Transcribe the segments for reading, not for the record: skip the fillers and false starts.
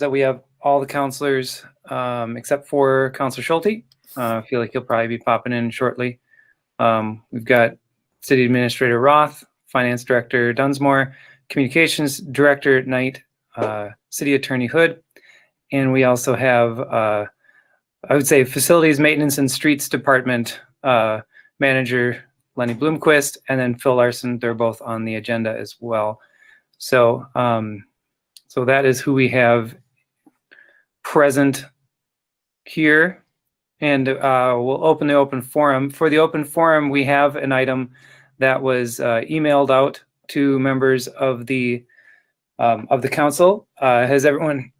that we have all the counselors except for Counselor Schulte. I feel like he'll probably be popping in shortly. We've got City Administrator Roth, Finance Director Dunsmore, Communications Director Knight, City Attorney Hood, and we also have, I would say, Facilities Maintenance and Streets Department Manager Lenny Bloomquist, and then Phil Larson. They're both on the agenda as well. So, so that is who we have present here. And we'll open the open forum. For the open forum, we have an item that was emailed out to members of the council. Has everyone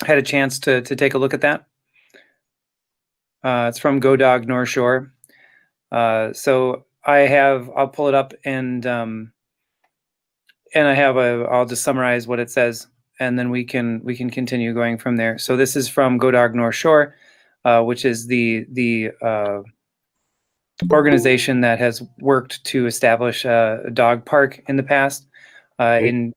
had a chance to take a look at that? It's from Go Dog North Shore. So I'll pull it up and I'll just summarize what it says, and then we can continue going from there. So this is from Go Dog North Shore, which is the organization that has worked to establish a dog park in the past. In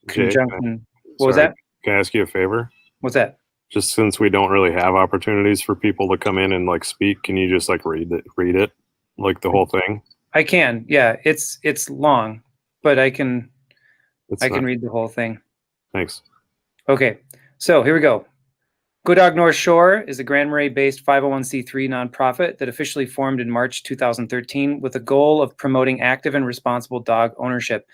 conjunction. What was that? Can I ask you a favor? What's that? Just since we don't really have opportunities for people to come in and like speak, can you just like read it, like the whole thing? I can. Yeah, it's long, but I can read the whole thing. Thanks. Okay, so here we go. Go Dog North Shore is a Grand Marais-based 501c3 nonprofit that officially formed in March 2013 with the goal of promoting active and responsible dog ownership.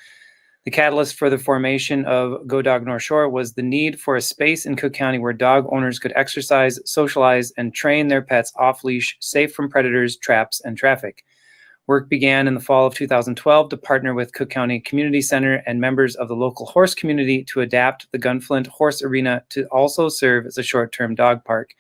The catalyst for the formation of Go Dog North Shore was the need for a space in Cook County where dog owners could exercise, socialize, and train their pets off-leash, safe from predators, traps, and traffic. Work began in the fall of 2012 to partner with Cook County Community Center and members of the local horse community to adapt the Gunflint Horse Arena to also serve as a short-term dog park.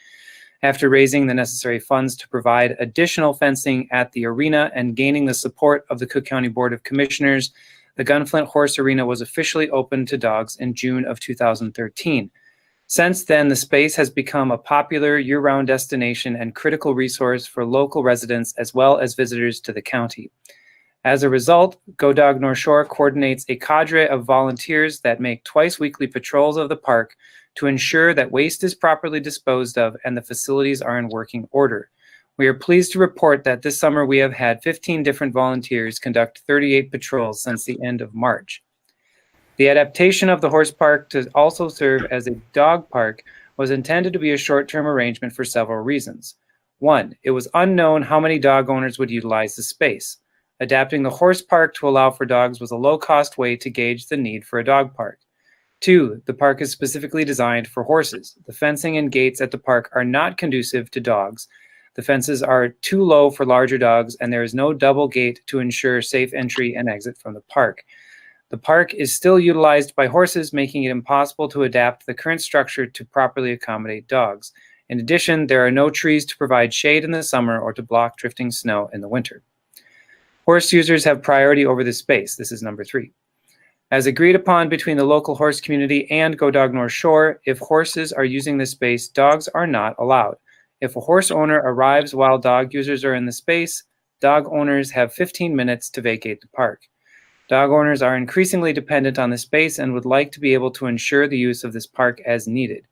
After raising the necessary funds to provide additional fencing at the arena and gaining the support of the Cook County Board of Commissioners, the Gunflint Horse Arena was officially opened to dogs in June of 2013. Since then, the space has become a popular year-round destination and critical resource for local residents as well as visitors to the county. As a result, Go Dog North Shore coordinates a cadre of volunteers that make twice-weekly patrols of the park to ensure that waste is properly disposed of and the facilities are in working order. We are pleased to report that this summer we have had 15 different volunteers conduct 38 patrols since the end of March. The adaptation of the horse park to also serve as a dog park was intended to be a short-term arrangement for several reasons. One, it was unknown how many dog owners would utilize the space. Adapting the horse park to allow for dogs was a low-cost way to gauge the need for a dog park. Two, the park is specifically designed for horses. The fencing and gates at the park are not conducive to dogs. The fences are too low for larger dogs, and there is no double gate to ensure safe entry and exit from the park. The park is still utilized by horses, making it impossible to adapt the current structure to properly accommodate dogs. In addition, there are no trees to provide shade in the summer or to block drifting snow in the winter. Horse users have priority over the space. This is number 3. As agreed upon between the local horse community and Go Dog North Shore, if horses are using the space, dogs are not allowed. If a horse owner arrives while dog users are in the space, dog owners have 15 minutes to vacate the park. Dog owners are increasingly dependent on the space and would like to be able to ensure the use of this park as needed.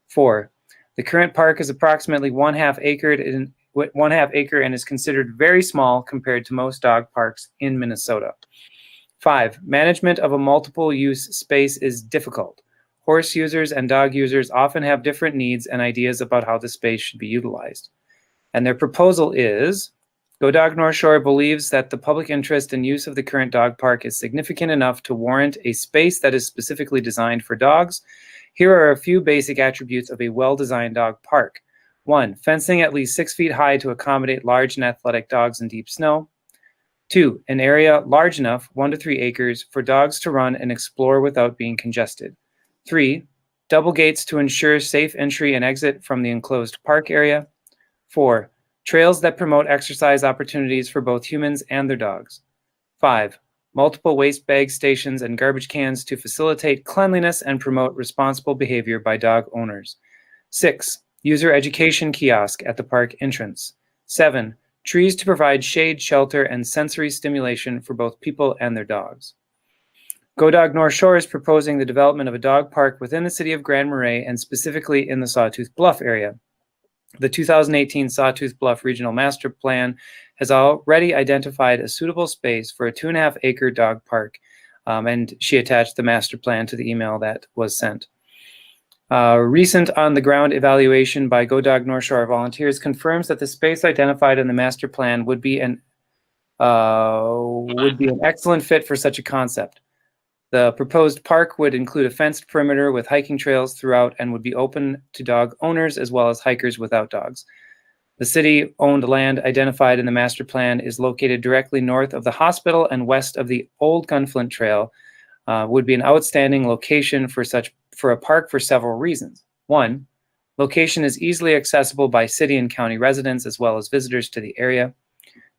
4. The current park is approximately 1/2 acre and is considered very small compared to most dog parks in Minnesota. 5. Management of a multiple-use space is difficult. Horse users and dog users often have different needs and ideas about how the space should be utilized. And their proposal is, Go Dog North Shore believes that the public interest in use of the current dog park is significant enough to warrant a space that is specifically designed for dogs. Here are a few basic attributes of a well-designed dog park. 1. Fencing at least 6 feet high to accommodate large and athletic dogs in deep snow. 2. An area large enough, 1 to 3 acres, for dogs to run and explore without being congested. 3. Double gates to ensure safe entry and exit from the enclosed park area. 4. Trails that promote exercise opportunities for both humans and their dogs. 5. Multiple waste bag stations and garbage cans to facilitate cleanliness and promote responsible behavior by dog owners. 6. User education kiosk at the park entrance. 7. Trees to provide shade, shelter, and sensory stimulation for both people and their dogs. Go Dog North Shore is proposing the development of a dog park within the city of Grand Marais and specifically in the Sawtooth Bluff area. The 2018 Sawtooth Bluff Regional Master Plan has already identified a suitable space for a 2.5-acre dog park, and she attached the master plan to the email that was sent. Recent on-the-ground evaluation by Go Dog North Shore volunteers confirms that the space identified in the master plan would be an excellent fit for such a concept. The proposed park would include a fenced perimeter with hiking trails throughout and would be open to dog owners as well as hikers without dogs. The city-owned land identified in the master plan is located directly north of the hospital and west of the old Gunflint Trail. Would be an outstanding location for a park for several reasons. One, location is easily accessible by city and county residents as well as visitors to the area.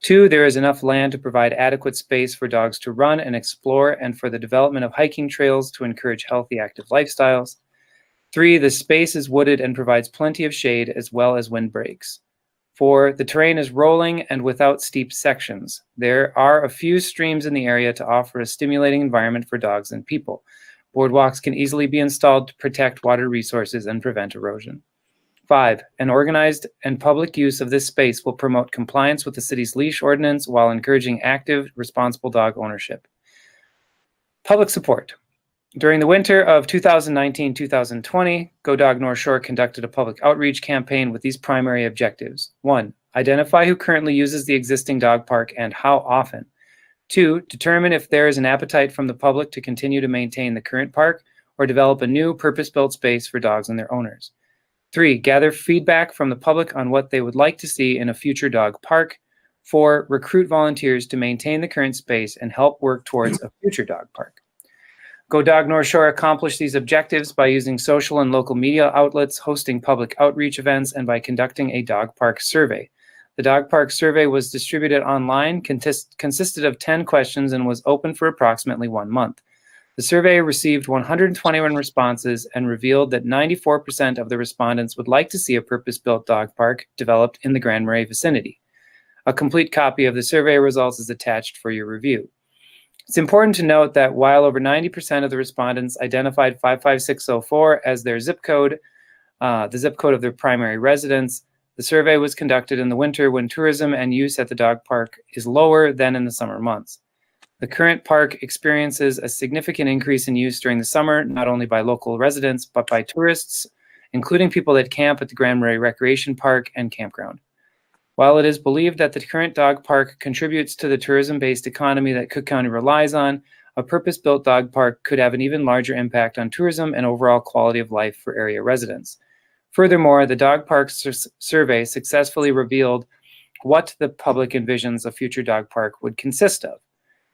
Two, there is enough land to provide adequate space for dogs to run and explore and for the development of hiking trails to encourage healthy, active lifestyles. Three, the space is wooded and provides plenty of shade as well as windbreaks. Four, the terrain is rolling and without steep sections. There are a few streams in the area to offer a stimulating environment for dogs and people. Boardwalks can easily be installed to protect water resources and prevent erosion. 5, an organized and public use of this space will promote compliance with the city's leash ordinance while encouraging active, responsible dog ownership. Public support. During the winter of 2019-2020, Go Dog North Shore conducted a public outreach campaign with these primary objectives. 1, identify who currently uses the existing dog park and how often. 2, determine if there is an appetite from the public to continue to maintain the current park or develop a new purpose-built space for dogs and their owners. 3, gather feedback from the public on what they would like to see in a future dog park. 4, recruit volunteers to maintain the current space and help work towards a future dog park. Go Dog North Shore accomplished these objectives by using social and local media outlets, hosting public outreach events, and by conducting a dog park survey. The dog park survey was distributed online, consisted of 10 questions, and was open for approximately 1 month. The survey received 121 responses and revealed that 94% of the respondents would like to see a purpose-built dog park developed in the Grand Marais vicinity. A complete copy of the survey results is attached for your review. It's important to note that while over 90% of the respondents identified 55604 as their zip code, the zip code of their primary residence, the survey was conducted in the winter when tourism and use at the dog park is lower than in the summer months. The current park experiences a significant increase in use during the summer, not only by local residents, but by tourists, including people that camp at the Grand Marais Recreation Park and Campground. While it is believed that the current dog park contributes to the tourism-based economy that Cook County relies on, a purpose-built dog park could have an even larger impact on tourism and overall quality of life for area residents. Furthermore, the dog park survey successfully revealed what the public envisions a future dog park would consist of.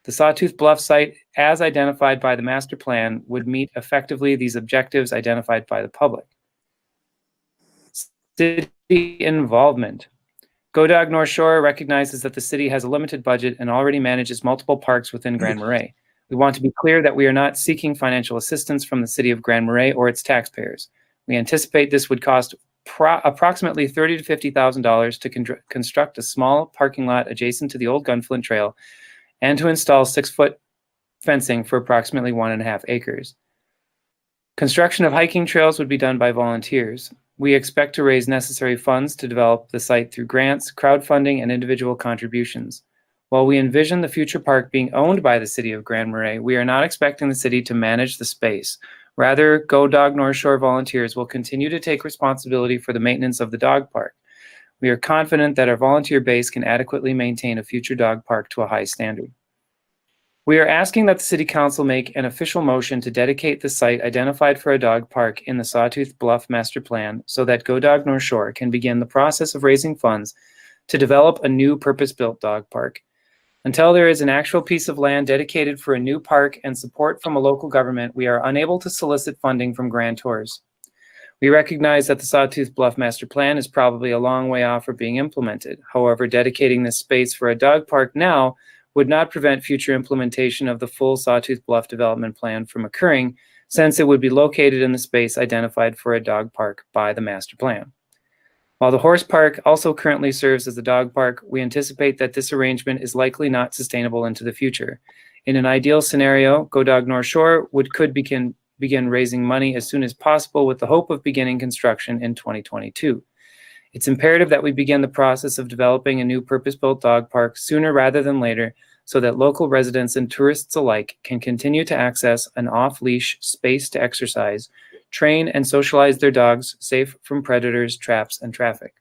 The Sawtooth Bluff site, as identified by the master plan, would meet effectively these objectives identified by the public. City involvement. Go Dog North Shore recognizes that the city has a limited budget and already manages multiple parks within Grand Marais. We want to be clear that we are not seeking financial assistance from the city of Grand Marais or its taxpayers. We anticipate this would cost approximately $30,000 to $50,000 to construct a small parking lot adjacent to the old Gunflint Trail and to install 6-foot fencing for approximately 1.5 acres. Construction of hiking trails would be done by volunteers. We expect to raise necessary funds to develop the site through grants, crowdfunding, and individual contributions. While we envision the future park being owned by the city of Grand Marais, we are not expecting the city to manage the space. Rather, Go Dog North Shore volunteers will continue to take responsibility for the maintenance of the dog park. We are confident that our volunteer base can adequately maintain a future dog park to a high standard. We are asking that the City Council make an official motion to dedicate the site identified for a dog park in the Sawtooth Bluff Master Plan so that Go Dog North Shore can begin the process of raising funds to develop a new purpose-built dog park. Until there is an actual piece of land dedicated for a new park and support from a local government, we are unable to solicit funding from grantors. We recognize that the Sawtooth Bluff Master Plan is probably a long way off from being implemented. However, dedicating this space for a dog park now would not prevent future implementation of the full Sawtooth Bluff development plan from occurring, since it would be located in the space identified for a dog park by the master plan. While the horse park also currently serves as a dog park, we anticipate that this arrangement is likely not sustainable into the future. In an ideal scenario, Go Dog North Shore could begin raising money as soon as possible with the hope of beginning construction in 2022. It's imperative that we begin the process of developing a new purpose-built dog park sooner rather than later so that local residents and tourists alike can continue to access an off-leash space to exercise, train, and socialize their dogs safe from predators, traps, and traffic.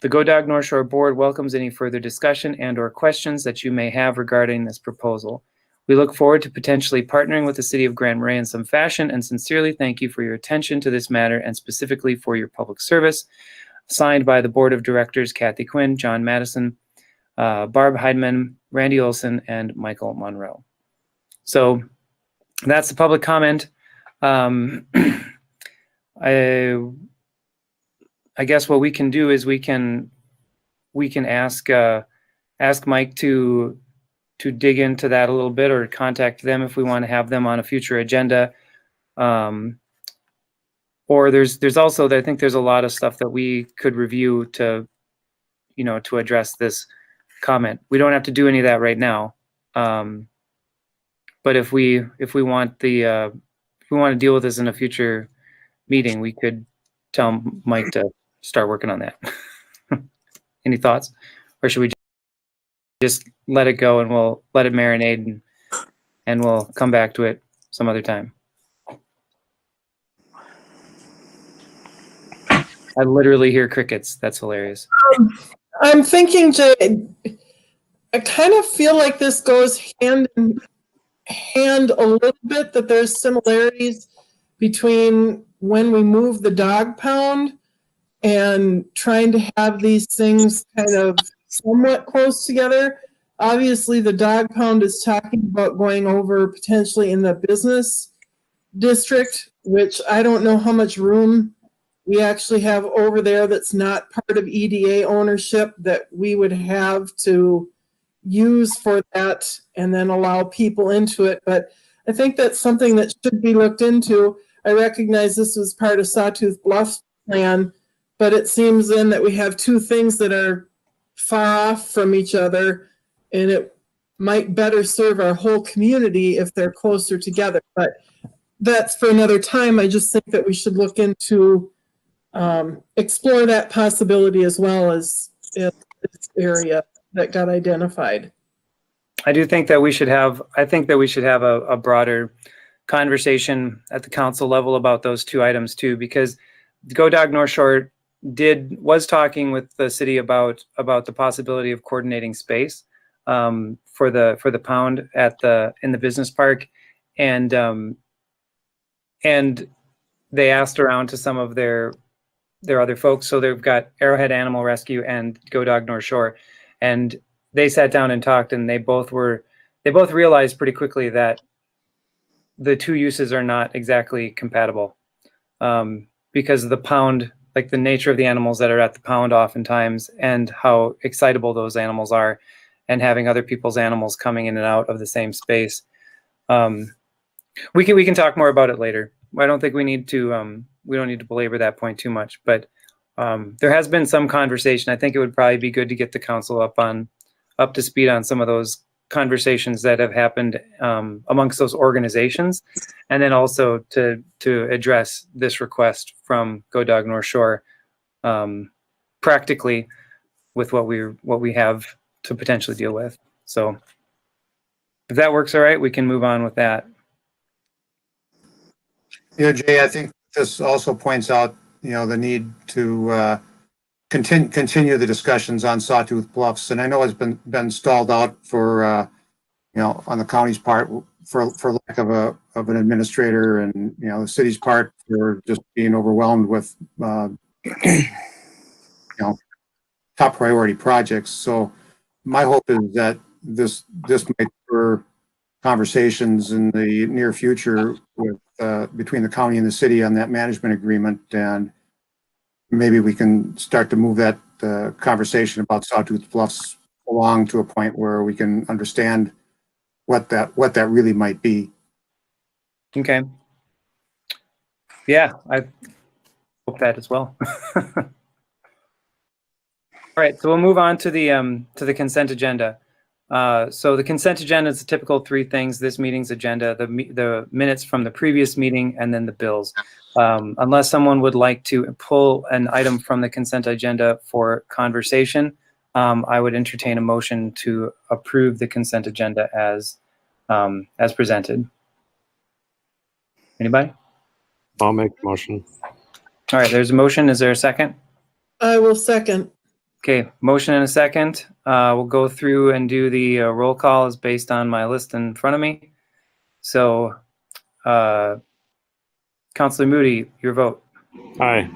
The Go Dog North Shore Board welcomes any further discussion and/or questions that you may have regarding this proposal. We look forward to potentially partnering with the City of Grand Marais in some fashion and sincerely thank you for your attention to this matter and specifically for your public service. Signed by the Board of Directors, Kathy Quinn, John Madison, Barb Heidman, Randy Olson, and Michael Monroe. So that's the public comment. I guess what we can do is we can ask Mike to dig into that a little bit, or contact them if we want to have them on a future agenda. Or there's also, I think there's a lot of stuff that we could review to address this comment. We don't have to do any of that right now. But if we want to deal with this in a future meeting, we could tell Mike to start working on that. Any thoughts? Or should we just let it go and we'll let it marinate and we'll come back to it some other time? I literally hear crickets. That's hilarious. I'm thinking, Jay, I kind of feel like this goes hand in hand a little bit, that there's similarities between when we move the dog pound and trying to have these things kind of somewhat close together. Obviously, the dog pound is talking about going over potentially in the business district, which I don't know how much room we actually have over there that's not part of EDA ownership that we would have to use for that and then allow people into it. But I think that's something that should be looked into. I recognize this was part of Sawtooth Bluff's plan, but it seems then that we have two things that are far off from each other, and it might better serve our whole community if they're closer together. But that's for another time. I just think that we should look into explore that possibility as well as this area that got identified. I think that we should have a broader conversation at the council level about those two items too, because Go Dog North Shore was talking with the city about the possibility of coordinating space for the pound in the business park, and they asked around to some of their other folks. So they've got Arrowhead Animal Rescue and Go Dog North Shore, and they sat down and talked, and they both realized pretty quickly that the two uses are not exactly compatible, because of the pound, like the nature of the animals that are at the pound oftentimes, and how excitable those animals are, and having other people's animals coming in and out of the same space. We can talk more about it later. I don't think we don't need to belabor that point too much, but there has been some conversation. I think it would probably be good to get the council up to speed on some of those conversations that have happened amongst those organizations, and then also to address this request from Go Dog North Shore practically with what we have to potentially deal with. So if that works all right, we can move on with that. Yeah, Jay, I think this also points out, the need to continue the discussions on Sawtooth Bluffs, and I know it's been stalled out for on the county's part for lack of an administrator, and the city's part for just being overwhelmed with top priority projects. So my hope is that this might spur conversations in the near future with between the county and the city on that management agreement, and maybe we can start to move that conversation about Sawtooth Bluffs along to a point where we can understand what that really might be. Okay. Yeah, I hope that as well. All right, so we'll move on to the consent agenda. So the consent agenda is the typical three things: this meeting's agenda, the minutes from the previous meeting, and then the bills. Unless someone would like to pull an item from the consent agenda for conversation, I would entertain a motion to approve the consent agenda as presented. Anybody? I'll make the motion. All right, there's a motion. Is there a second? I will second. Okay, motion and a second. We'll go through and do the roll call as based on my list in front of me. So, Councilor Moody, your vote. Aye.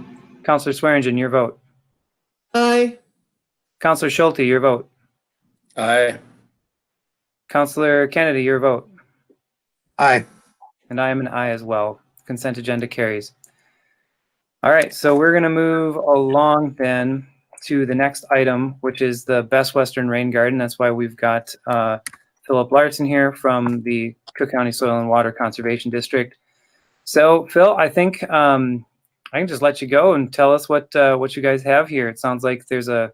Councilor Swearingen, your vote. Aye. Councilor Schulte, your vote. Aye. Councilor Kennedy, your vote. Aye. And I am an aye as well. Consent agenda carries. All right, so we're going to move along then to the next item, which is the Best Western Rain Garden. That's why we've got Philip Larson here from the Cook County Soil and Water Conservation District. So, Phil, I think I can just let you go and tell us what you guys have here. It sounds like there's a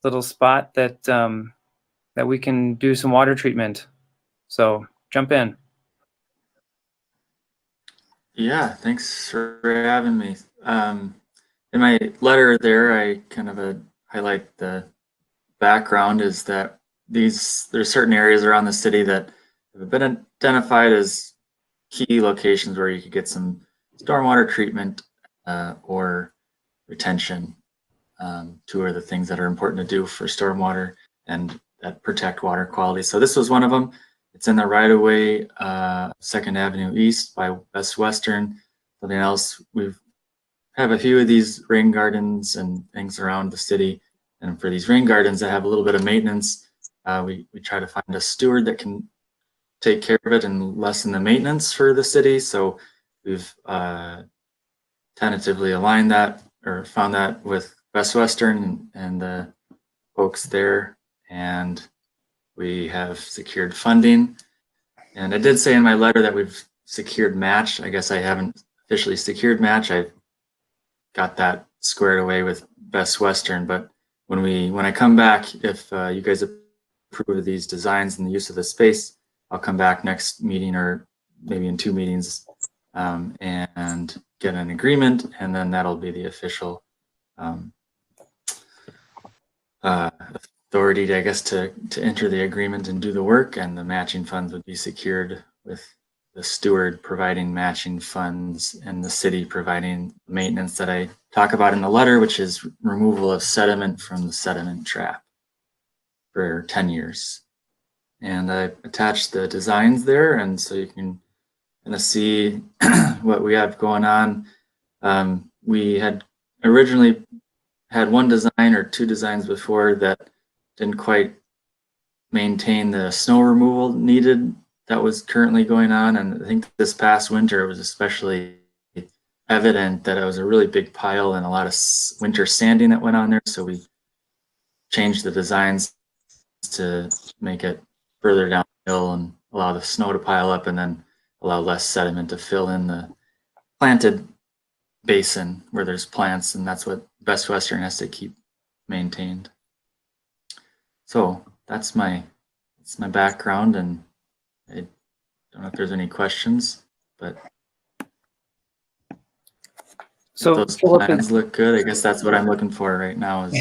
little spot that that we can do some water treatment. So, jump in. Yeah, thanks for having me. In my letter there, I kind of highlight the background is that there's certain areas around the city that have been identified as key locations where you could get some stormwater treatment or retention. Two are the things that are important to do for stormwater and that protect water quality. So this was one of them. It's in the right-of-way, 2nd Avenue East by Best Western. Something else, we have a few of these rain gardens and things around the city. And for these rain gardens that have a little bit of maintenance, we try to find a steward that can take care of it and lessen the maintenance for the city. So we've tentatively aligned that or found that with Best Western and the folks there. And we have secured funding. And I did say in my letter that we've secured match. I guess I haven't officially secured match. I've got that squared away with Best Western. But when I come back, if you guys approve of these designs and the use of the space, I'll come back next meeting or maybe in 2 meetings and get an agreement. And then that'll be the official authority, I guess, to enter the agreement and do the work, and the matching funds would be secured with the steward providing matching funds and the city providing maintenance that I talk about in the letter, which is removal of sediment from the sediment trap for 10 years. And I attached the designs there, and so you can kind of see what we have going on. We had originally had one design or 2 designs before that didn't quite maintain the snow removal needed that was currently going on. And I think this past winter it was especially evident that it was a really big pile and a lot of winter sanding that went on there. So we changed the designs to make it further downhill and allow the snow to pile up and then allow less sediment to fill in the planted basin where there's plants, and that's what Best Western has to keep maintained. So that's my background, and I don't know if there's any questions, but So those Philip, plans look good. I guess that's what I'm looking for right now is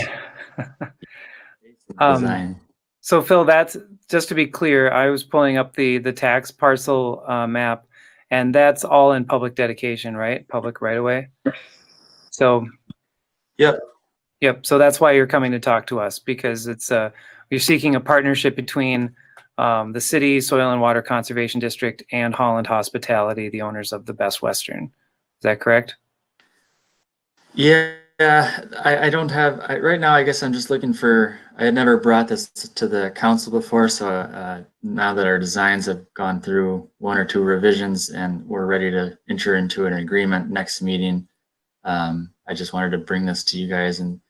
design. So Phil, that's just to be clear, I was pulling up the tax parcel map, and that's all in public dedication, right? Public right away. So Yep. So that's why you're coming to talk to us, because it's you're seeking a partnership between the city, Soil and Water Conservation District, and Holland Hospitality, the owners of the Best Western. Is that correct? Yeah, I don't have, right now I guess I'm just looking for, I had never brought this to the council before, so now that our designs have gone through 1 or 2 revisions and we're ready to enter into an agreement next meeting, I just wanted to bring this to you guys and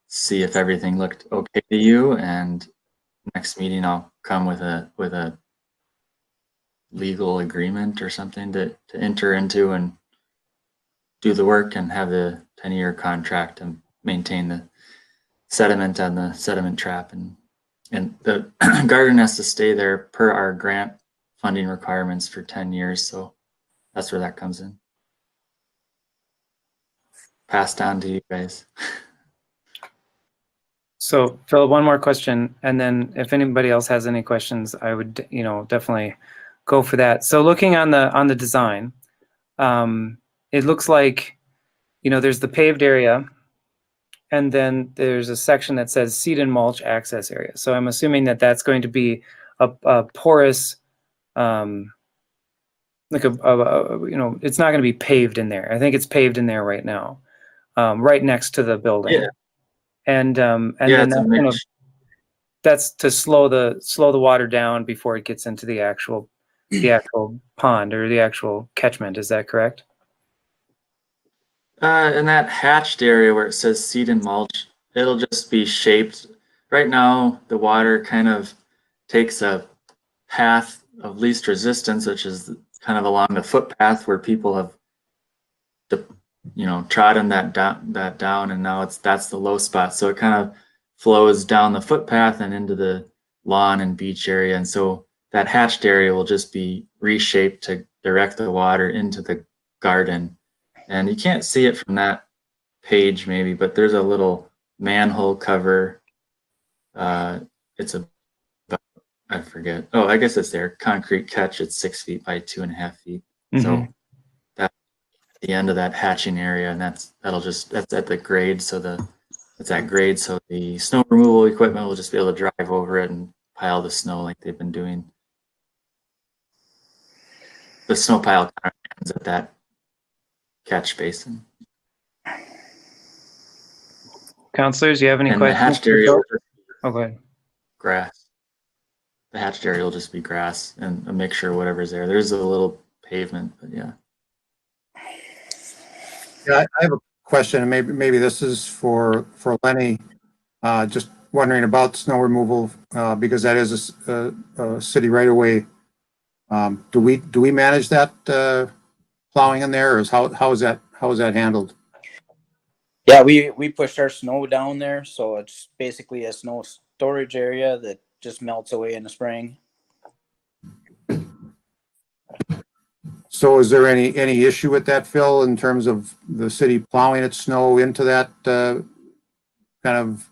see if everything looked okay to you, and next meeting I'll come with a legal agreement or something to enter into and do the work and have the 10-year contract and maintain the sediment and the sediment trap and And the garden has to stay there per our grant funding requirements for 10 years. So that's where that comes in. Passed down to you guys. So Phil, one more question, and then if anybody else has any questions, I would, definitely go for that. So looking on the design, it looks like, there's the paved area, and then there's a section that says seed and mulch access area. So I'm assuming that that's going to be a porous, like it's not going to be paved in there. I think it's paved in there right now, right next to the building. Yeah. And Yeah, then it's a mix. that's to slow the water down before it gets into the actual pond or the actual catchment. Is that correct? In that hatched area where it says seed and mulch, it'll just be shaped. Right now, the water kind of takes a path of least resistance, which is kind of along the footpath where people have, trodden that down, and now that's the low spot. So it kind of flows down the footpath and into the lawn and beach area. And so that hatched area will just be reshaped to direct the water into the garden. And you can't see it from that page maybe, but there's a little manhole cover. It's I forget. Oh, I guess it's there. Concrete catch. It's 6 feet by 2.5 feet. Mm-hmm. So that's the end of that hatching area, and that's at the grade. So it's at grade. So the snow removal equipment will just be able to drive over it and pile the snow like they've been doing. The snow pile kind of ends at that catch basin. Counselors, you have any And the questions? hatched area will just be Oh, go ahead. grass. The hatched area will just be grass and a mixture of whatever's there. There's a little pavement, but yeah. Yeah, I have a question, and maybe this is for Lenny. Just wondering about snow removal, because that is a city right away. Do we manage that plowing in there, or how is that handled? Yeah, we push our snow down there, so it's basically a snow storage area that just melts away in the spring. So is there any issue with that, Phil, in terms of the city plowing its snow into that kind of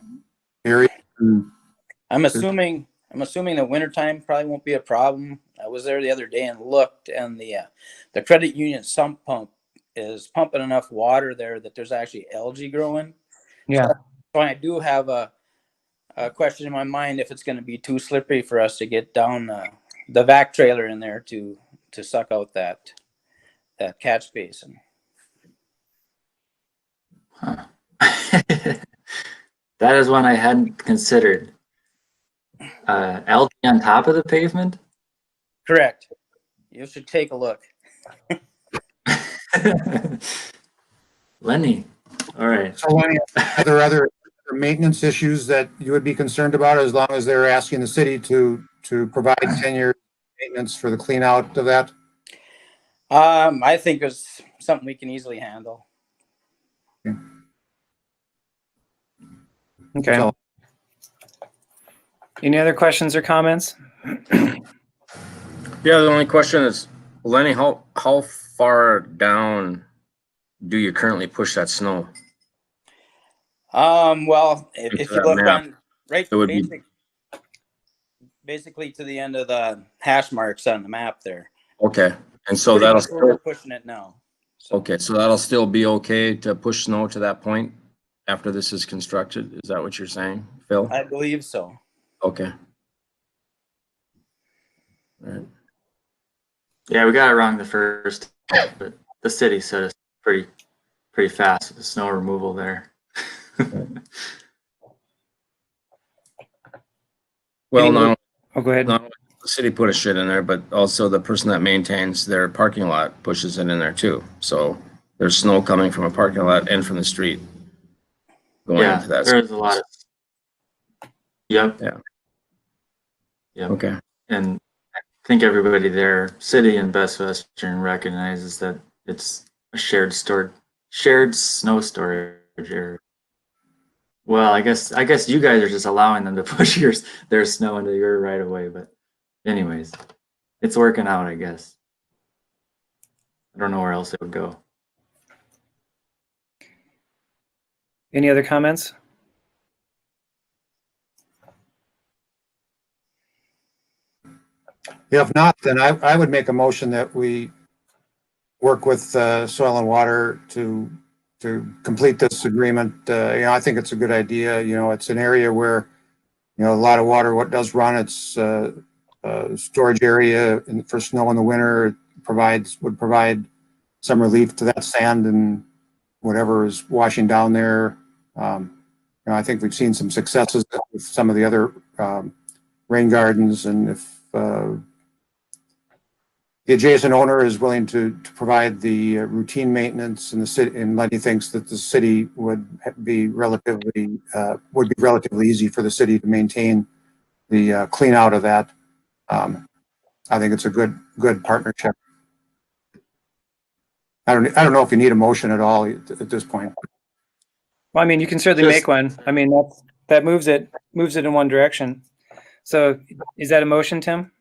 area? I'm assuming the wintertime probably won't be a problem. I was there the other day and looked, and the credit union sump pump is pumping enough water there that there's actually algae growing. Yeah. So I do have a question in my mind if it's going to be too slippery for us to get down the vac trailer in there to suck out that catch basin. Huh. That is one I hadn't considered. Algae on top of the pavement? Correct. You should take a look. Lenny. All right. So Lenny, are there other maintenance issues that you would be concerned about, as long as they're asking the city to provide 10-year maintenance for the clean out of that? I think it's something we can easily handle. Okay. So- Any other questions or comments? Yeah, the only question is, Lenny, how far down do you currently push that snow? Well, if you that look map, on right, it would be- basically to the end of the hash marks on the map there. Okay, and so Pretty that'll much where we're still, pushing it now. So, okay, so that'll still be okay to push snow to that point after this is constructed? Is that what you're saying, Phil? I believe so. Okay. All right. Yeah, we got it wrong the first time, but the city said it's pretty fast with the snow removal there. Well, not Oh, go ahead. only the city put a shit in there, but also the person that maintains their parking lot pushes it in there too. So there's snow coming from a parking lot and from the street going Yeah, into that. there's a lot of. Yep. Yeah. Yep. Okay. And I think everybody there, city and Best Western, recognizes that it's a shared snow storage area. Well, I guess you guys are just allowing them to push their snow into your right of way, but anyways, it's working out, I guess. I don't know where else it would go. Any other comments? If not, then I would make a motion that we work with Soil and Water to complete this agreement. I think it's a good idea. It's an area where, a lot of water, what does run, it's storage area for snow in the winter. It would provide some relief to that sand and whatever is washing down there. I think we've seen some successes with some of the other rain gardens, and if the adjacent owner is willing to provide the routine maintenance, and the city, and Lenny thinks that the city would be relatively easy for the city to maintain the clean out of that. I think it's a good partnership. I don't know if you need a motion at all at this point. Well, I mean, you can certainly make one. I mean, that moves it in one direction. So is that a motion, Tim?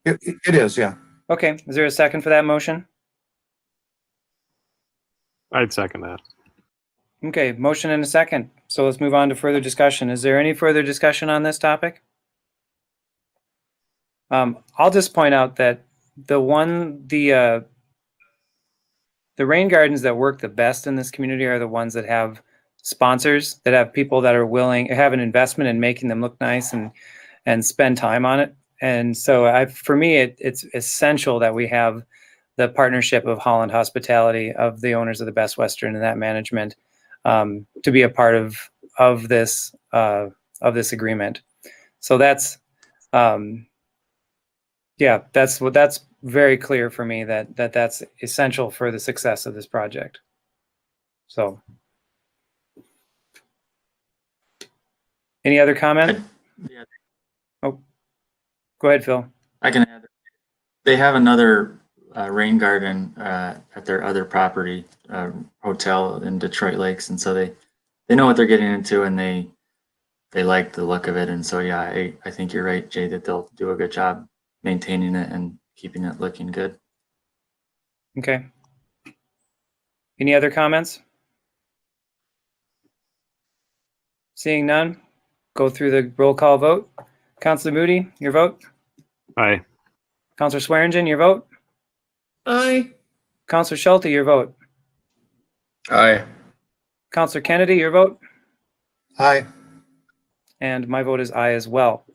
It is, yeah. Okay. Is there a second for that motion? I'd second that. Okay. Motion and a second. So let's move on to further discussion. Is there any further discussion on this topic? I'll just point out that the rain gardens that work the best in this community are the ones that have sponsors, that have people that are willing, have an investment in making them look nice and spend time on it. And so for me, it's essential that we have the partnership of Holland Hospitality, of the owners of the Best Western and that management, to be a part of this agreement. So that's very clear for me that's essential for the success of this project. So, any other comment? Yeah. Oh, go ahead, Phil. I can add. They have another rain garden at their other property, hotel in Detroit Lakes, and so they know what they're getting into, and they like the look of it. And so yeah, I think you're right, Jay, that they'll do a good job maintaining it and keeping it looking good. Okay. Any other comments? Seeing none, go through the roll call vote. Councilor Moody, your vote. Aye. Councilor Swearingen, your vote. Aye. Councilor Schulte, your vote. Aye. Councilor Kennedy, your vote. Aye. And my vote is aye as well.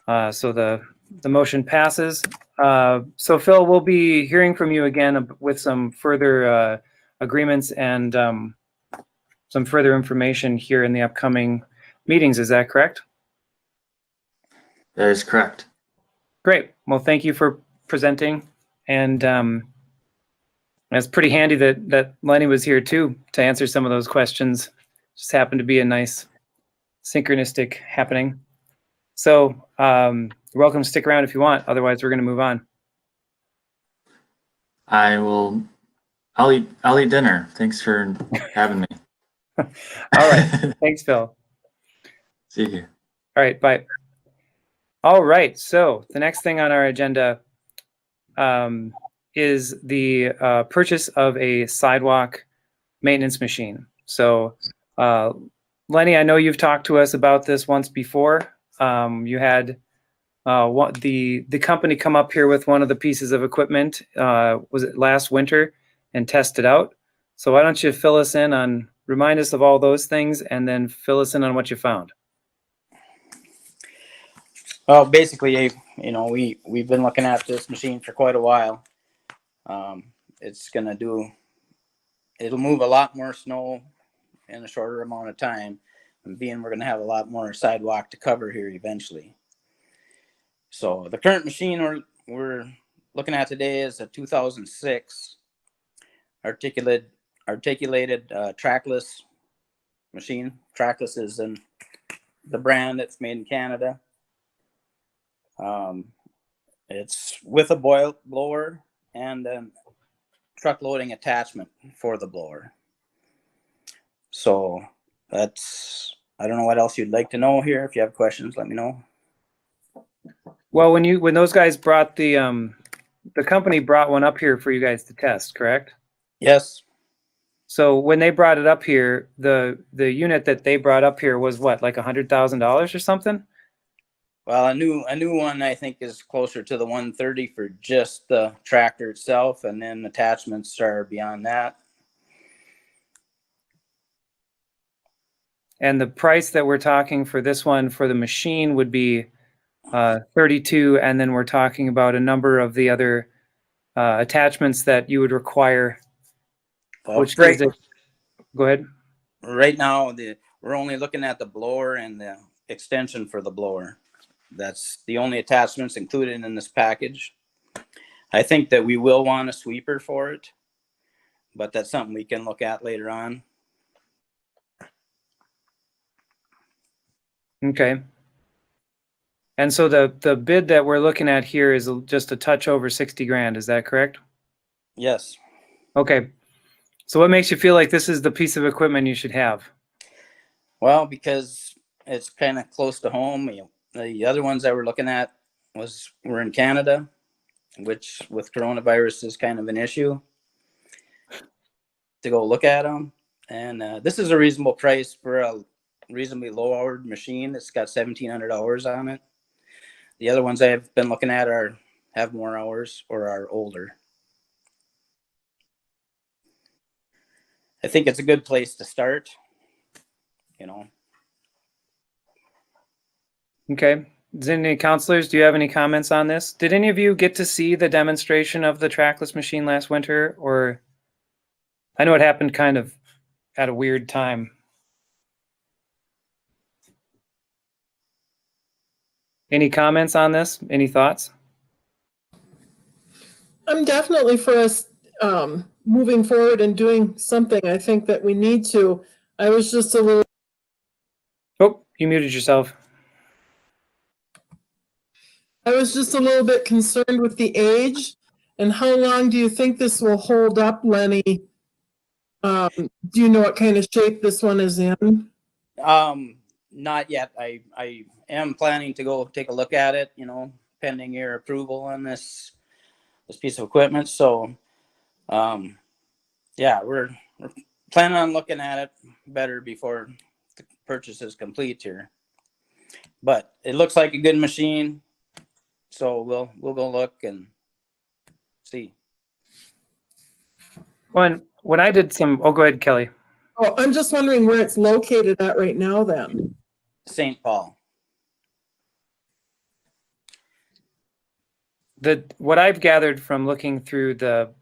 So the motion passes. So Phil, we'll be hearing from you again with some further agreements and some further information here in the upcoming meetings. Is that correct? That is correct. Great. Well, thank you for presenting. And it's pretty handy that Lenny was here too to answer some of those questions. Just happened to be a nice synchronistic happening. So you're welcome to stick around if you want. Otherwise, we're going to move on. I'll eat dinner. Thanks for having me. All right. Thanks, Phil. See you. All right. Bye. All right. So the next thing on our agenda is the purchase of a sidewalk maintenance machine. So Lenny, I know you've talked to us about this once before. You had the company come up here with one of the pieces of equipment, was it last winter, and test it out. So why don't you remind us of all those things, and then fill us in on what you found. Well, basically, we've been looking at this machine for quite a while. It'll move a lot more snow in a shorter amount of time, and we're going to have a lot more sidewalk to cover here eventually. So the current machine we're looking at today is a 2006 articulated trackless machine. Trackless is the brand that's made in Canada. It's with a boil blower and a truck loading attachment for the blower. So I don't know what else you'd like to know here. If you have questions, let me know. Well, when those guys brought the company brought one up here for you guys to test, correct? Yes. So when they brought it up here, the unit that they brought up here was what, like $100,000 or something? Well, a new one I think is closer to the 130 for just the tractor itself, and then attachments are beyond that. And the price that we're talking for this one for the machine would be 32, and then we're talking about a number of the other attachments that you would require. Well, Which right, go ahead. right now we're only looking at the blower and the extension for the blower. That's the only attachments included in this package. I think that we will want a sweeper for it, but that's something we can look at later on. Okay. And so the bid that we're looking at here is just a touch over 60 grand. Is that correct? Yes. Okay. So what makes you feel like this is the piece of equipment you should have? Well, because it's kind of close to home. The other ones that we're looking at were in Canada, which with coronavirus is kind of an issue to go look at them. And this is a reasonable price for a reasonably low-hour machine. It's got 1,700 hours on it. The other ones I've been looking at have more hours or are older. I think it's a good place to start, you know. Okay. Does any counselors, do you have any comments on this? Did any of you get to see the demonstration of the trackless machine last winter? Or I know it happened kind of at a weird time. Any comments on this? Any thoughts? I'm definitely for us moving forward and doing something. I think that we need to. I was just a little. Oh, you muted yourself. I was just a little bit concerned with the age, and how long do you think this will hold up, Lenny? Do you know what kind of shape this one is in? Not yet. I am planning to go take a look at it, you know, pending your approval on this piece of equipment. So, yeah, we're planning on looking at it better before the purchase is complete here. But it looks like a good machine, so we'll go look and see. When I did oh, go ahead, Kelly. Oh, I'm just wondering where it's located at right now then. St. Paul. What I've gathered from looking through I've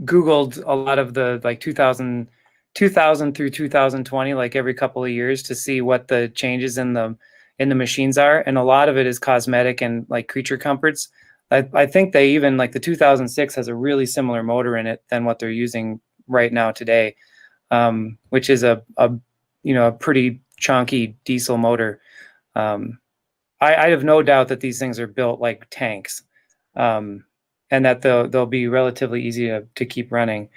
Googled a lot of the like 2000 through 2020, like every couple of years to see what the changes in the machines are. And a lot of it is cosmetic and like creature comforts. I think they even like the 2006 has a really similar motor in it than what they're using right now today, which is a pretty chunky diesel motor. I have no doubt that these things are built like tanks, and that they'll be relatively easy to keep running.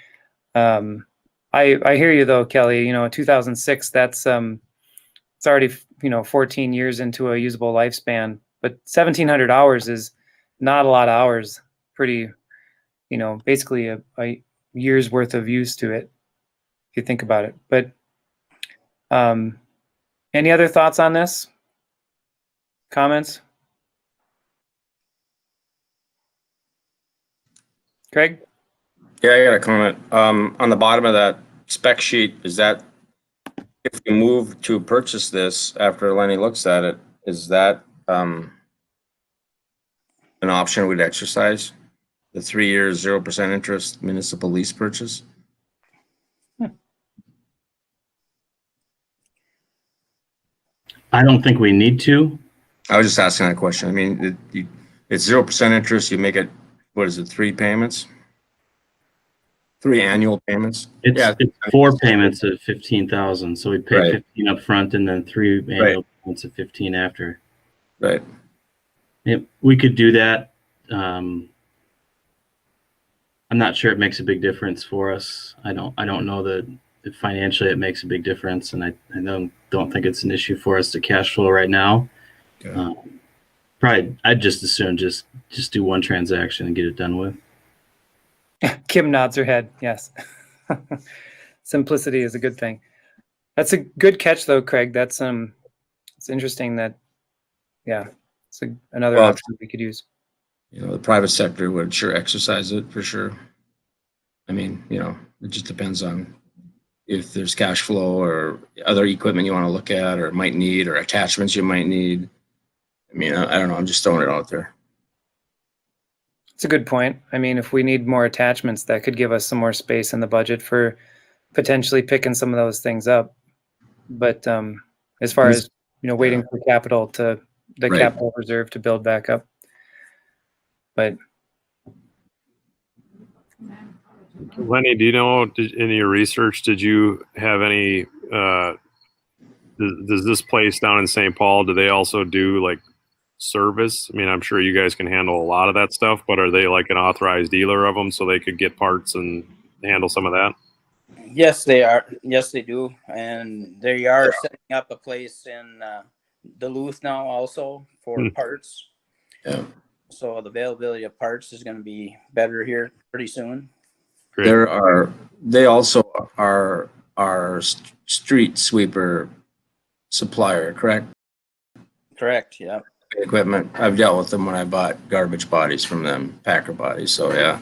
I hear you though, Kelly. 2006. That's it's already 14 years into a usable lifespan, but 1,700 hours is not a lot of hours. Pretty, basically a year's worth of use to it, if you think about it. But any other thoughts on this? Comments? Craig? Yeah, I got a comment. On the bottom of that spec sheet, is that if we move to purchase this after Lenny looks at it, is that an option we'd exercise? The 3 years, 0% interest municipal lease purchase? I don't think we need to. I was just asking that question. I mean, it's 0% interest. You make it, what is it, 3 payments? 3 annual payments? It's 4 payments of 15,000. So we pay Right. 15 up front and then 3 annual payments of 15 after. Right. Yep, we could do that. I'm not sure it makes a big difference for us. I don't know that financially it makes a big difference, and I don't think it's an issue for us to cash flow right now. Okay. Probably, I'd just assume just do one transaction and get it done with. Kim nods her head. Yes. Simplicity is a good thing. That's a good catch though, Craig. That's it's interesting that, yeah, it's another Well, option we could use. The private sector would sure exercise it for sure. I mean, it just depends on if there's cash flow or other equipment you want to look at or might need or attachments you might need. I mean, I don't know. I'm just throwing it out there. It's a good point. I mean, if we need more attachments, that could give us some more space in the budget for potentially picking some of those things up. But as far as, waiting for capital to the Right. capital reserve to build back up. But Lenny, do you know, in your research, did you have any, does this place down in St. Paul, do they also do like service? I mean, I'm sure you guys can handle a lot of that stuff, but are they like an authorized dealer of them so they could get parts and handle some of that? Yes, they are. Yes, they do. And they are setting up a place in Duluth now also for parts. Yeah. So the availability of parts is going to be better here pretty soon. Great. They also are our street sweeper supplier, correct? Correct. Yeah. Equipment. I've dealt with them when I bought garbage bodies from them, Packer bodies. So yeah.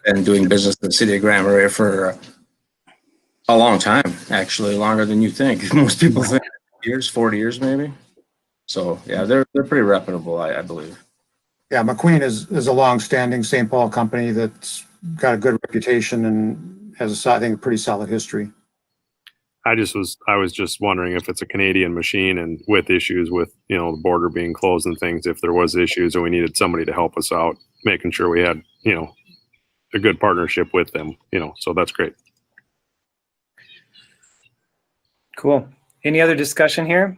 Been doing business in the city of Grand Marais for a long time, actually, longer than you think. Most people think 40 years maybe. So yeah, they're pretty reputable, I believe. Yeah, McQueen is a long-standing St. Paul company that's got a good reputation and has, I think, a pretty solid history. I was just wondering if it's a Canadian machine and with issues with, the border being closed and things, if there was issues and we needed somebody to help us out, making sure we had, a good partnership with them, so that's great. cool. Any other discussion here?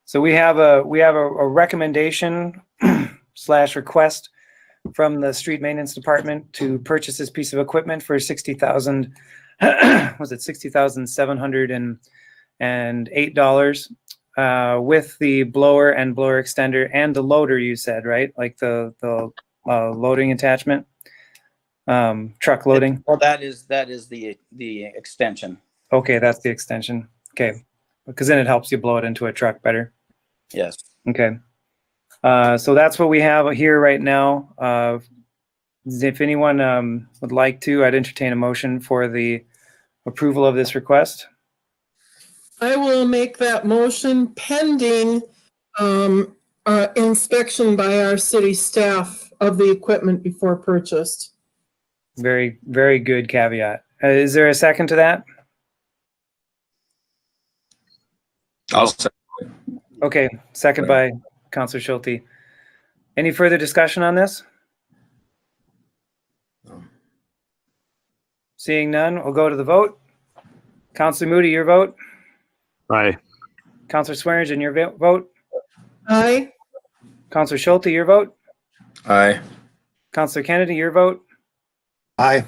So we have a recommendation / request from the street maintenance department to purchase this piece of equipment for $60,000. Was it $60,708 with the blower and blower extender and the loader, you said, right? Like the loading attachment, truck loading. Well, that is the extension. Okay, that's the extension. Okay, because then it helps you blow it into a truck better. Yes. Okay. So that's what we have here right now. If anyone would like to, I'd entertain a motion for the approval of this request. I will make that motion pending inspection by our city staff of the equipment before purchased. Very, very good caveat. Is there a second to that? I'll say. Okay, second by Councilor Schulte. Any further discussion on this? No. Seeing none, we'll go to the vote. Councilor Moody, your vote. Aye. Councilor Swearingen, your vote. Aye. Councilor Schulte, your vote. Aye. Councilor Kennedy, your vote. Aye.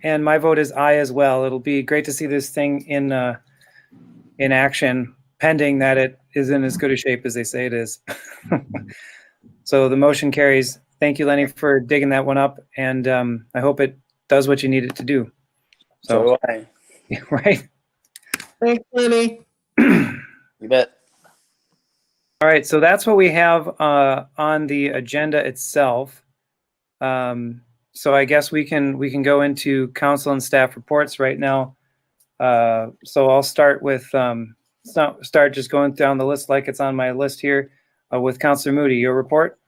And my vote is aye as well. It'll be great to see this thing in action, pending that it is in as good a shape as they say it is. So the motion carries. Thank you, Lenny, for digging that one up, and I hope it does what you need it to do. So do I. Right. Thanks, Lenny. You bet. All right, so that's what we have on the agenda itself. So I guess we can go into council and staff reports right now. So I'll start with start just going down the list like it's on my list here with Councilor Moody. Your report?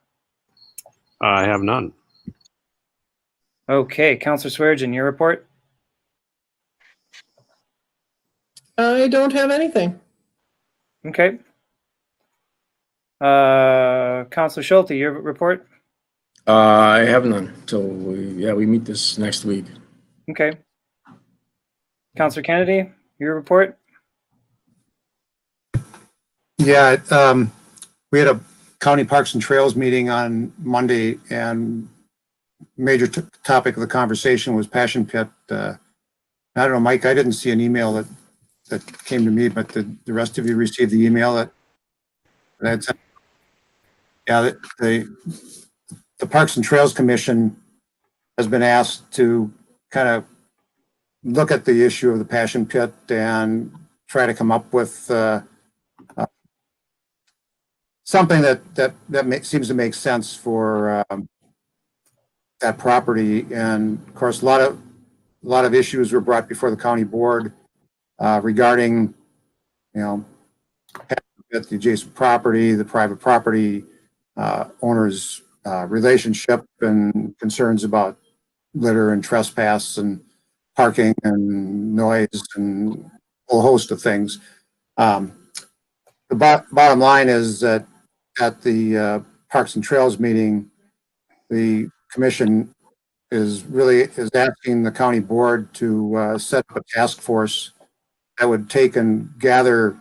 I have none. Okay, Councilor Swearingen, your report? I don't have anything. Okay. Councilor Schulte, your report? I have none till we meet this next week. Okay. Councilor Kennedy, your report? Yeah, we had a county parks and trails meeting on Monday, and major topic of the conversation was Passion Pit I don't know, Mike, I didn't see an email that came to me, but did the rest of you receive the email that's, yeah, the Parks and Trails Commission has been asked to kind of look at the issue of the Passion Pit and try to come up with something that seems to make sense for that property. And of course, a lot of issues were brought before the county board regarding, the adjacent property, the private property owners' relationship, and concerns about litter and trespass and parking and noise and a whole host of things. The bottom line is that at the Parks and Trails meeting, the commission is asking the county board to set up a task force that would take and gather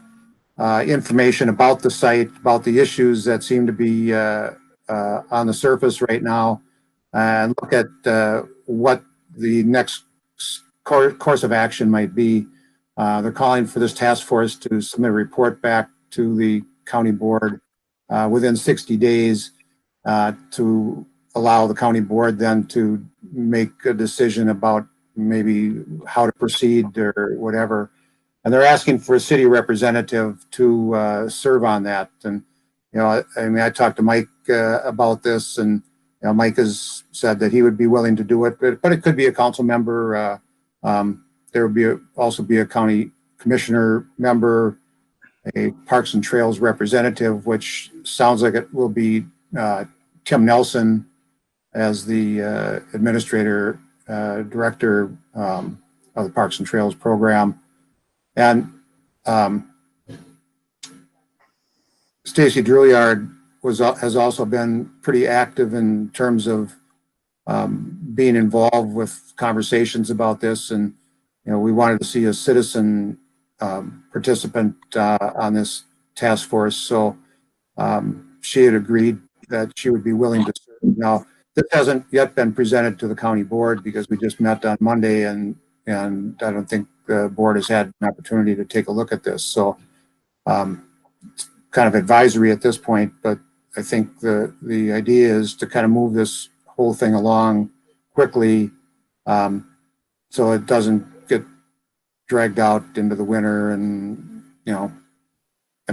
information about the site, about the issues that seem to be on the surface right now, and look at what the next course of action might be. They're calling for this task force to submit a report back to the county board within 60 days to allow the county board then to make a decision about maybe how to proceed or whatever. And they're asking for a city representative to serve on that. And, I talked to Mike about this, and Mike has said that he would be willing to do it, but it could be a council member. There would also be a county commissioner member, a Parks and Trails representative, which sounds like it will be Tim Nelson as the administrator, director of the Parks and Trails program. And Stacy Drouillard has also been pretty active in terms of being involved with conversations about this. And, we wanted to see a citizen participant on this task force. So she had agreed that she would be willing to serve. Now, this hasn't yet been presented to the county board because we just met on Monday, and I don't think the board has had an opportunity to take a look at this. So it's kind of advisory at this point, but I think the idea is to kind of move this whole thing along quickly so it doesn't get dragged out into the winter. And,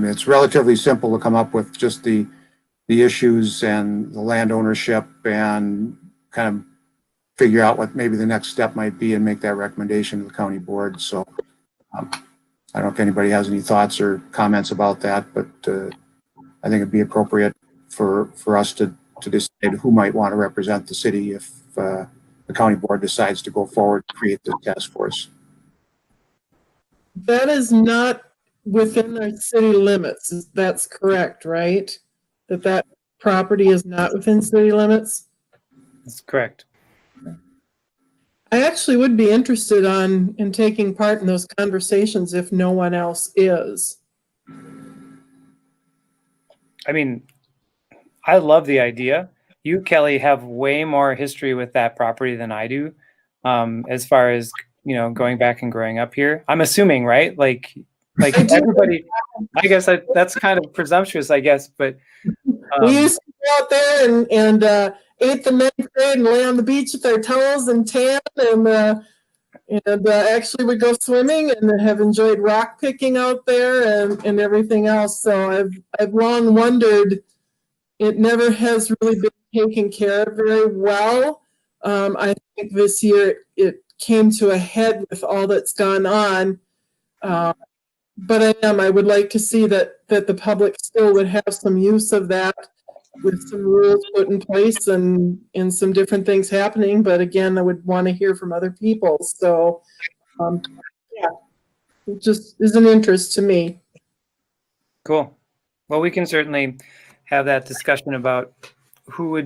it's relatively simple to come up with just the issues and the land ownership and kind of figure out what maybe the next step might be and make that recommendation to the county board. So I don't know if anybody has any thoughts or comments about that, but I think it'd be appropriate for us to decide who might want to represent the city if the county board decides to go forward and create this task force. That is not within our city limits. That's correct, right? That property is not within city limits? That's correct. I actually would be interested in taking part in those conversations if no one else is. I mean, I love the idea. You, Kelly, have way more history with that property than I do, as far as, going back and growing up here. I'm assuming, right? Like everybody, I guess that's kind of presumptuous, I guess, but. We used to go out there and ate the ninth grade and lay on the beach with our towels and tan, and actually would go swimming and have enjoyed rock picking out there and everything else. So I've long wondered, it never has really been taken care of very well. I think this year it came to a head with all that's gone on. But I would like to see that the public still would have some use of that with some rules put in place and some different things happening. But again, I would want to hear from other people. So, it just is an interest to me. Cool. Well, we can certainly have that discussion about who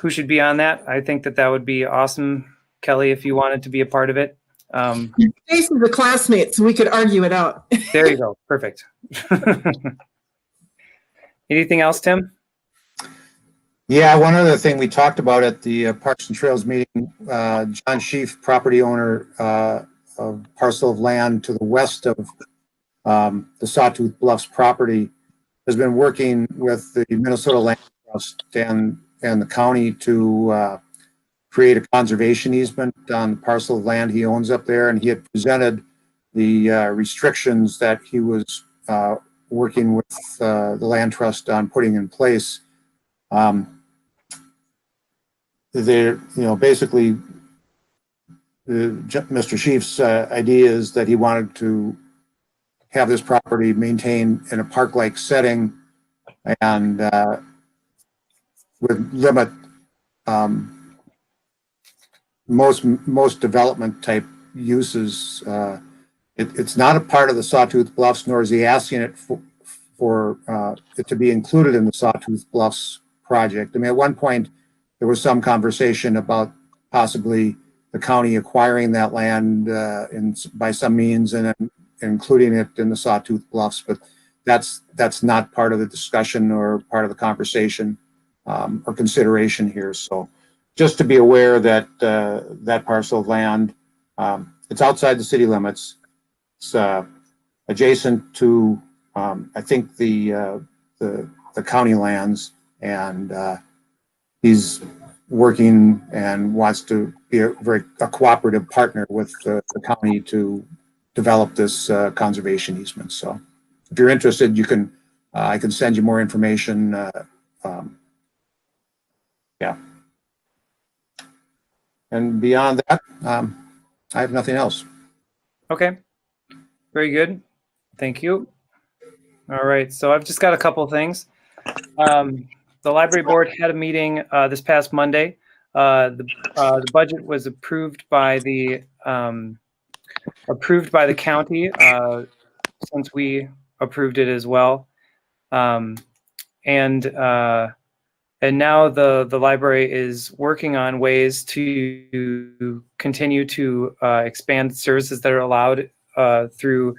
should be on that. I think that would be awesome, Kelly, if you wanted to be a part of it. Stacy's a classmate, so we could argue it out. There you go. Perfect. Anything else, Tim? Yeah, one other thing we talked about at the Parks and Trails meeting, John Sheaf, property owner of parcel of land to the west of the Sawtooth Bluffs property, has been working with the Minnesota Land Trust and the county to create a conservation easement on the parcel of land he owns up there. And he had presented the restrictions that he was working with the land trust on putting in place. They're, basically, Mr. Sheaf's idea is that he wanted to have this property maintained in a park-like setting and would limit most development type uses. It's not a part of the Sawtooth Bluffs, nor is he asking it for it to be included in the Sawtooth Bluffs project. I mean, at one point, there was some conversation about possibly the county acquiring that land by some means and then including it in the Sawtooth Bluffs, but that's not part of the discussion or part of the conversation or consideration here. So just to be aware that that parcel of land, it's outside the city limits. It's adjacent to, I think, the county lands, and he's working and wants to be a cooperative partner with the county to develop this conservation easement. So if you're interested, you can, I can send you more information. Yeah. And beyond that, I have nothing else. Okay, very good. Thank you. All right, so I've just got a couple of things. The library board had a meeting this past Monday. The budget was approved by the county since we approved it as well, and now the library is working on ways to continue to expand services that are allowed through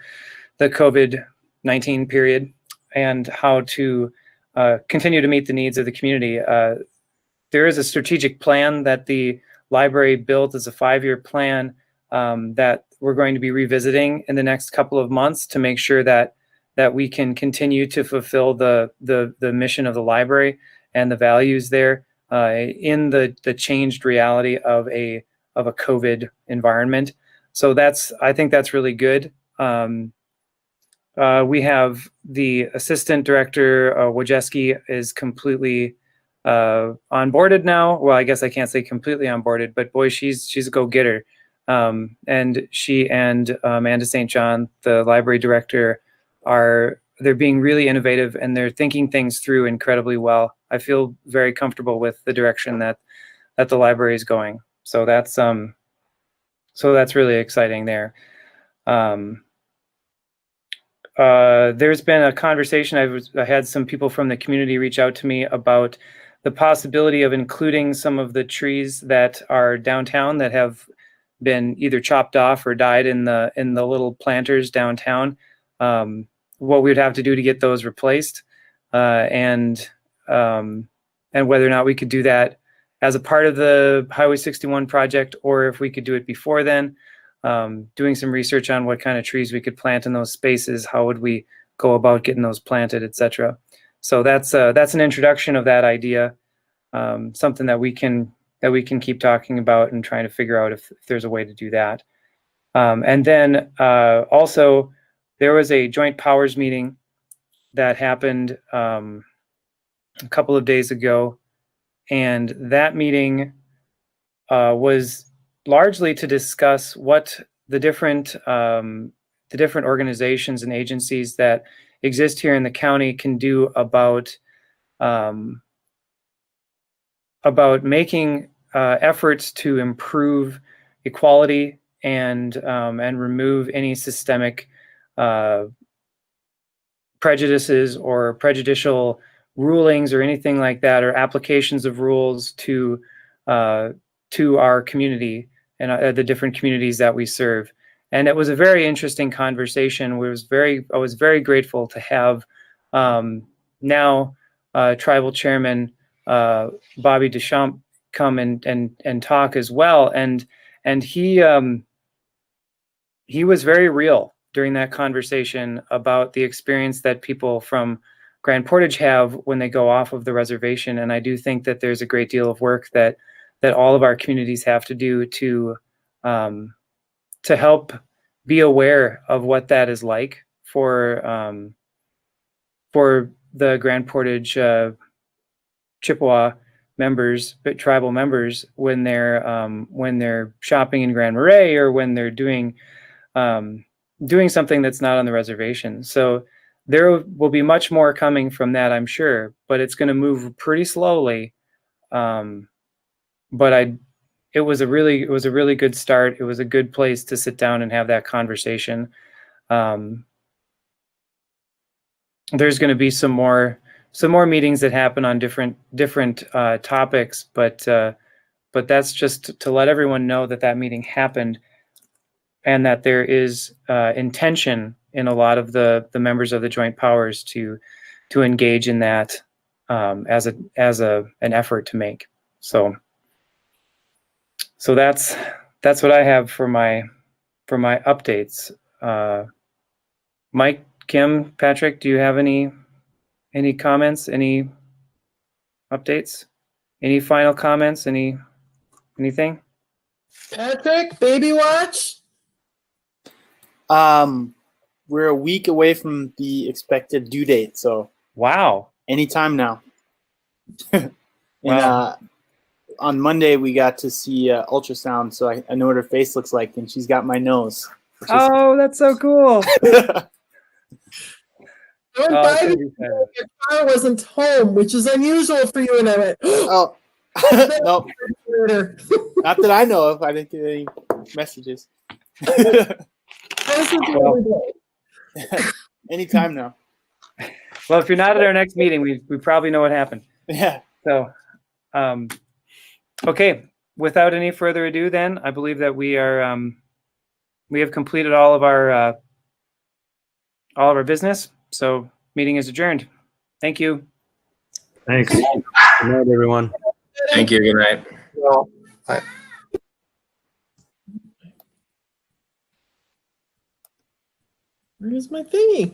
the COVID-19 period, and how to continue to meet the needs of the community. There is a strategic plan that the library built as a 5-year plan that we're going to be revisiting in the next couple of months to make sure that we can continue to fulfill the mission of the library and the values there in the changed reality of a COVID environment. So I think that's really good. We have the assistant director, Wojcicki, is completely onboarded now. Well, I guess I can't say completely onboarded, but boy, she's a go-getter. And she and Amanda St. John, the library director, they're being really innovative, and they're thinking things through incredibly well. I feel very comfortable with the direction that the library is going. So that's really exciting there. There's been a conversation. I had some people from the community reach out to me about the possibility of including some of the trees that are downtown that have been either chopped off or died in the little planters downtown. What we would have to do to get those replaced, and whether or not we could do that as a part of the Highway 61 project, or if we could do it before then. Doing some research on what kind of trees we could plant in those spaces, how would we go about getting those planted, etc. So that's an introduction of that idea, something that we can keep talking about and trying to figure out if there's a way to do that. And then also there was a joint powers meeting that happened a couple of days ago, and that meeting was largely to discuss what the different organizations and agencies that exist here in the county can do about making efforts to improve equality and remove any systemic prejudices or prejudicial rulings or anything like that, or applications of rules to our community and the different communities that we serve. And it was a very interesting conversation. I was very grateful to have now Tribal Chairman Bobby Deschamps come and talk as well, and he was very real during that conversation about the experience that people from Grand Portage have when they go off of the reservation. And I do think that there's a great deal of work that all of our communities have to do to help be aware of what that is like for the Grand Portage Chippewa members, but tribal members, when they're shopping in Grand Marais or when they're doing something that's not on the reservation. So there will be much more coming from that, I'm sure, but it's going to move pretty slowly. But it was a really good start. It was a good place to sit down and have that conversation. There's going to be some more meetings that happen on different topics, but that's just to let everyone know that meeting happened, and that there is intention in a lot of the members of the Joint Powers to engage in that as an effort to make. So that's what I have for my updates. Mike, Kim, Patrick, do you have any comments? Any updates? Any final comments? Anything? Patrick, baby watch? We're a week away from the expected due date, so Wow. anytime now. And Wow. on Monday we got to see ultrasound, so I know what her face looks like, and she's got my nose. Oh, that's so cool. I went Oh, by it's gonna the be fun. your car wasn't home, which is unusual for you, and I went, Oh, no, later. not that I know of. I didn't get any messages. Anytime now. Well, if you're not at our next meeting, we probably know what happened. Yeah. So, okay. Without any further ado, then I believe that we have completed all of our business. So, meeting is adjourned. Thank you. Thanks. Good night, everyone. Thank you. Good night. Well, Where's my thingy?